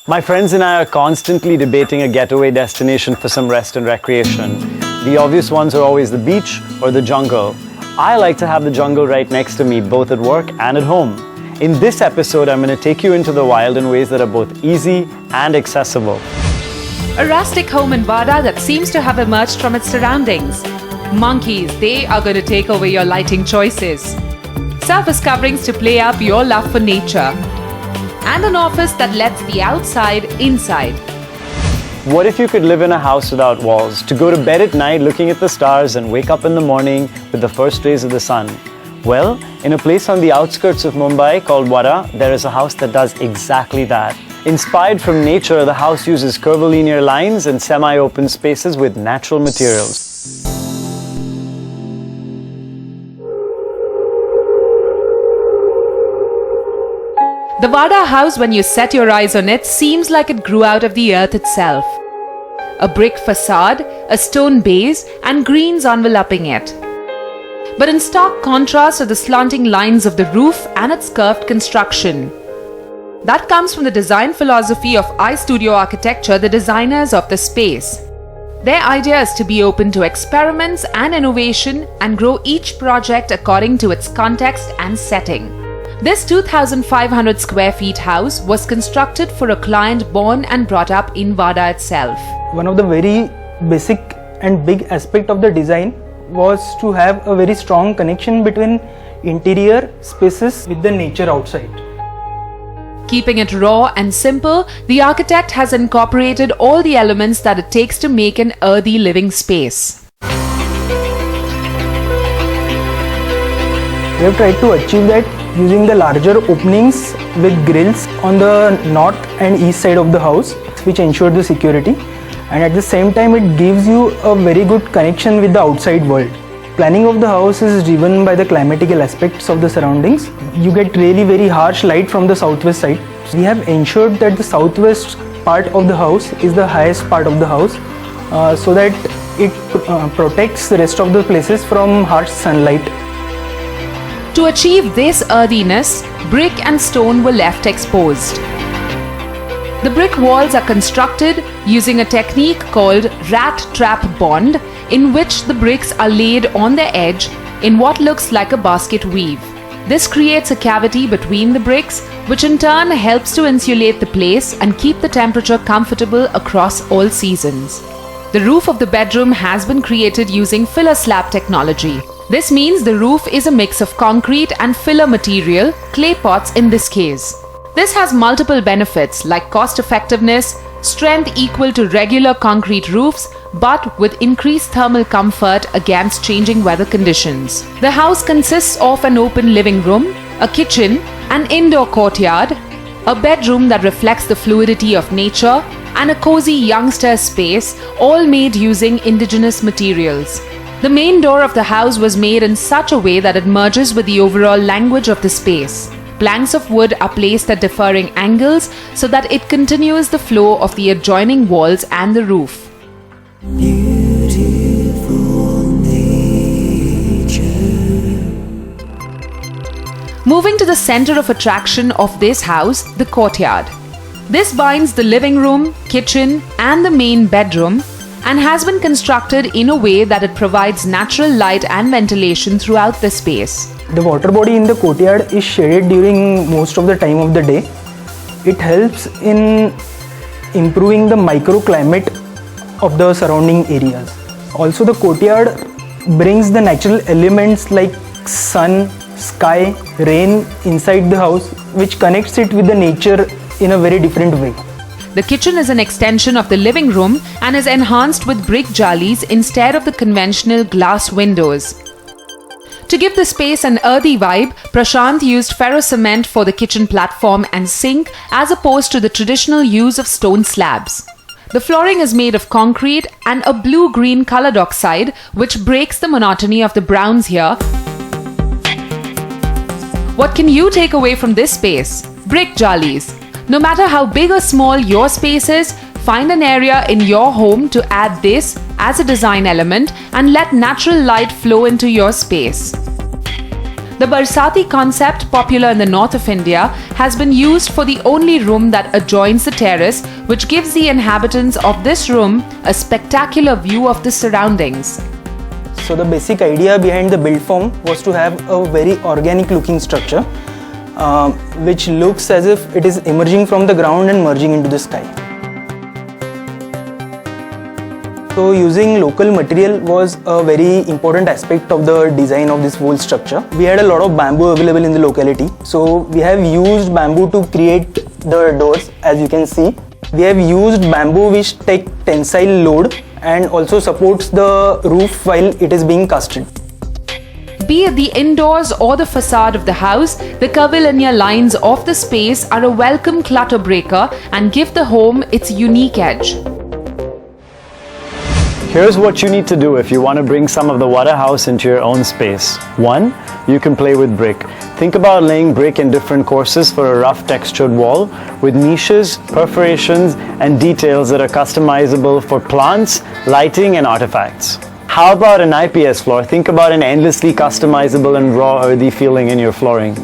My friends and I are constantly debating a getaway destination for some rest and recreation. The obvious ones are always the beach or the jungle. I like to have the jungle right next to me, both at work and at home. In this episode, I'm going to take you into the wild in ways that are both easy and accessible. A rustic home in Vada that seems to have emerged from its surroundings. Monkeys, they are going to take over your lighting choices. Surface coverings to play up your love for nature. And an office that lets the outside inside. What if you could live in a house without walls, to go to bed at night looking at the stars and wake up in the morning with the first rays of the sun? Well, in a place on the outskirts of Mumbai called Vada, there is a house that does exactly that. Inspired from nature, the house uses curvilinear lines and semi-open spaces with natural materials. The Vada house, when you set your eyes on it, seems like it grew out of the earth itself. A brick facade, a stone base, and greens enveloping it. But in stark contrast are the slanting lines of the roof and its curved construction. That comes from the design philosophy of iStudio Architecture, the designers of the space. Their idea is to be open to experiments and innovation and grow each project according to its context and setting. This 2,500 square feet house was constructed for a client born and brought up in Vada itself. One of the very basic and big aspect of the design was to have a very strong connection between interior spaces with the nature outside. Keeping it raw and simple, the architect has incorporated all the elements that it takes to make an earthy living space. We have tried to achieve that using the larger openings with grills on the north and east side of the house, which ensure the security, and at the same time it gives you a very good connection with the outside world. Planning of the house is driven by the climatical aspects of the surroundings. You get really very harsh light from the southwest side. We have ensured that the southwest part of the house is the highest part of the house, so that it protects the rest of the places from harsh sunlight. To achieve this earthiness, brick and stone were left exposed. The brick walls are constructed using a technique called rat trap bond, in which the bricks are laid on their edge in what looks like a basket weave. This creates a cavity between the bricks, which in turn helps to insulate the place and keep the temperature comfortable across all seasons. The roof of the bedroom has been created using filler slab technology. This means the roof is a mix of concrete and filler material, clay pots in this case. This has multiple benefits like cost effectiveness, strength equal to regular concrete roofs, but with increased thermal comfort against changing weather conditions. The house consists of an open living room, a kitchen, an indoor courtyard, a bedroom that reflects the fluidity of nature, and a cozy youngster space, all made using indigenous materials. The main door of the house was made in such a way that it merges with the overall language of the space. Planks of wood are placed at differing angles so that it continues the flow of the adjoining walls and the roof. Beautiful nature. Moving to the center of attraction of this house, the courtyard. This binds the living room, kitchen, and the main bedroom, and has been constructed in a way that it provides natural light and ventilation throughout the space. The water body in the courtyard is shaded during most of the time of the day. It helps in improving the microclimate of the surrounding areas. Also, the courtyard brings the natural elements like sun, sky, rain inside the house, which connects it with the nature in a very different way. The kitchen is an extension of the living room and is enhanced with brick jalis instead of the conventional glass windows. To give the space an earthy vibe, Prashant used ferro cement for the kitchen platform and sink as opposed to the traditional use of stone slabs. The flooring is made of concrete and a blue-green colored oxide, which breaks the monotony of the browns here. What can you take away from this space? Brick jalis. No matter how big or small your space is, find an area in your home to add this as a design element and let natural light flow into your space. The Barsati concept, popular in the north of India, has been used for the only room that adjoins the terrace, which gives the inhabitants of this room a spectacular view of the surroundings. So the basic idea behind the build form was to have a very organic looking structure, which looks as if it is emerging from the ground and merging into the sky. So using local material was a very important aspect of the design of this whole structure. We had a lot of bamboo available in the locality, so we have used bamboo to create the doors. As you can see, we have used bamboo which take tensile load and also supports the roof while it is being casted. Be it the indoors or the facade of the house, the curvilinear lines of the space are a welcome clutter breaker and give the home its unique edge. Here's what you need to do if you want to bring some of the Vada house into your own space. 1. You can play with brick. Think about laying brick in different courses for a rough textured wall with niches, perforations, and details that are customizable for plants, lighting, and artifacts. How about an IPS floor? Think about an endlessly customizable and raw earthy feeling in your flooring.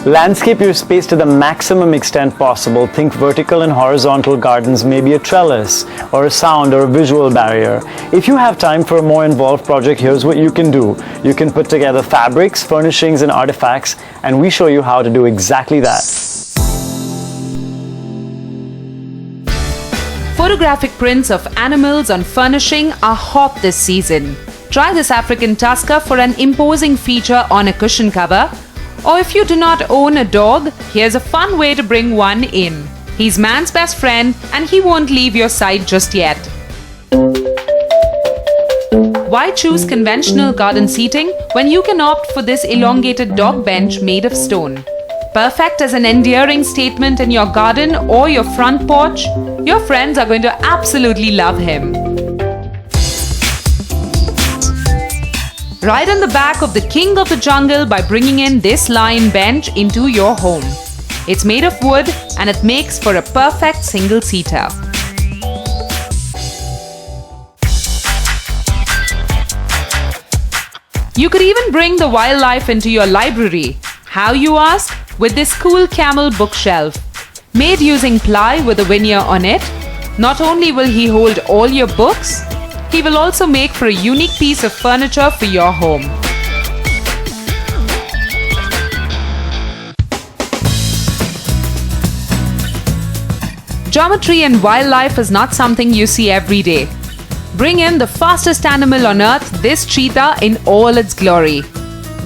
Landscape your space to the maximum extent possible. Think vertical and horizontal gardens, maybe a trellis or a sound or a visual barrier. If you have time for a more involved project, here's what you can do. You can put together fabrics, furnishings, and artifacts, and we show you how to do exactly that. Photographic prints of animals on furnishing are hot this season. Try this African tusker for an imposing feature on a cushion cover. Or if you do not own a dog, here's a fun way to bring one in. He's man's best friend and he won't leave your side just yet. Why choose conventional garden seating when you can opt for this elongated dog bench made of stone? Perfect as an endearing statement in your garden or your front porch, your friends are going to absolutely love him. Ride on the back of the king of the jungle by bringing in this lion bench into your home. It's made of wood and it makes for a perfect single-seater. You could even bring the wildlife into your library. How, you ask? With this cool camel bookshelf. Made using ply with a veneer on it, not only will he hold all your books, he will also make for a unique piece of furniture for your home. Geometry and wildlife is not something you see every day. Bring in the fastest animal on earth, this cheetah in all its glory.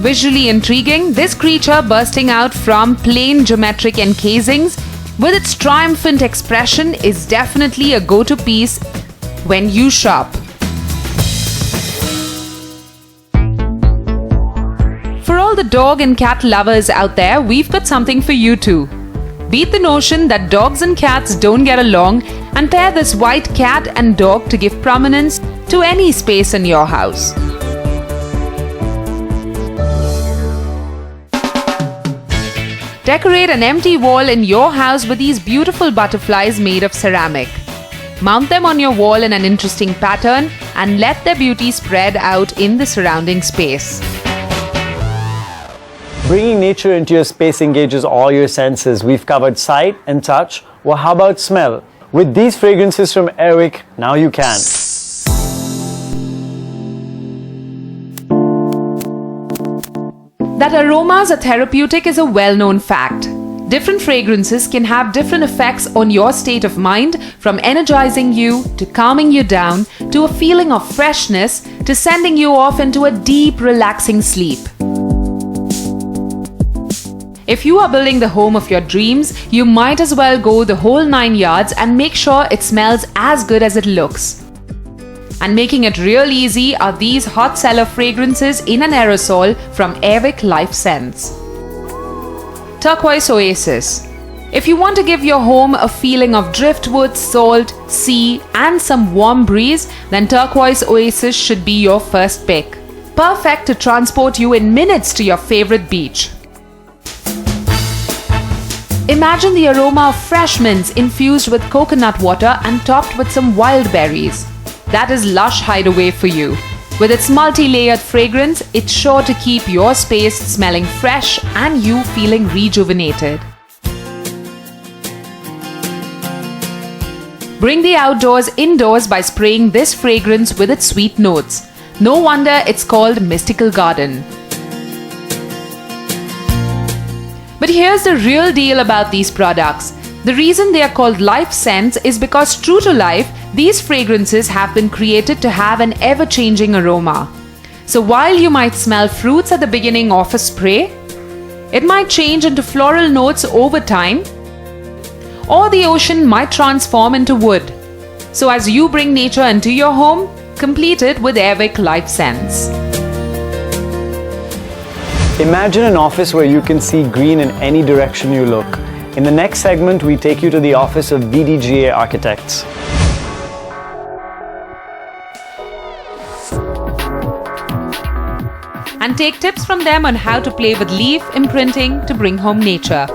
Visually intriguing, this creature bursting out from plain geometric encasings with its triumphant expression is definitely a go-to piece when you shop. For all the dog and cat lovers out there, we've got something for you too. Beat the notion that dogs and cats don't get along and pair this white cat and dog to give prominence to any space in your house. Decorate an empty wall in your house with these beautiful butterflies made of ceramic. Mount them on your wall in an interesting pattern and let their beauty spread out in the surrounding space. Bringing nature into your space engages all your senses. We've covered sight and touch. Well, how about smell? With these fragrances from Airwick, now you can. That aromas are therapeutic is a well-known fact. Different fragrances can have different effects on your state of mind, from energizing you to calming you down to a feeling of freshness to sending you off into a deep, relaxing sleep. If you are building the home of your dreams, you might as well go the whole 9 yards and make sure it smells as good as it looks. And making it real easy are these hot seller fragrances in an aerosol from Airwick Life Scents. Turquoise Oasis. If you want to give your home a feeling of driftwood, salt, sea, and some warm breeze, then Turquoise Oasis should be your first pick. Perfect to transport you in minutes to your favorite beach. Imagine the aroma of fresh mints infused with coconut water and topped with some wild berries. That is lush hideaway for you. With its multi-layered fragrance, it's sure to keep your space smelling fresh and you feeling rejuvenated. Bring the outdoors indoors by spraying this fragrance with its sweet notes. No wonder it's called Mystical Garden. But here's the real deal about these products. The reason they are called life scents is because true to life, these fragrances have been created to have an ever-changing aroma. So while you might smell fruits at the beginning of a spray, it might change into floral notes over time, or the ocean might transform into wood. So as you bring nature into your home, complete it with Airwick Life Scents. Imagine an office where you can see green in any direction you look. In the next segment, we take you to the office of VDGA Architects. And take tips from them on how to play with leaf imprinting to bring home nature.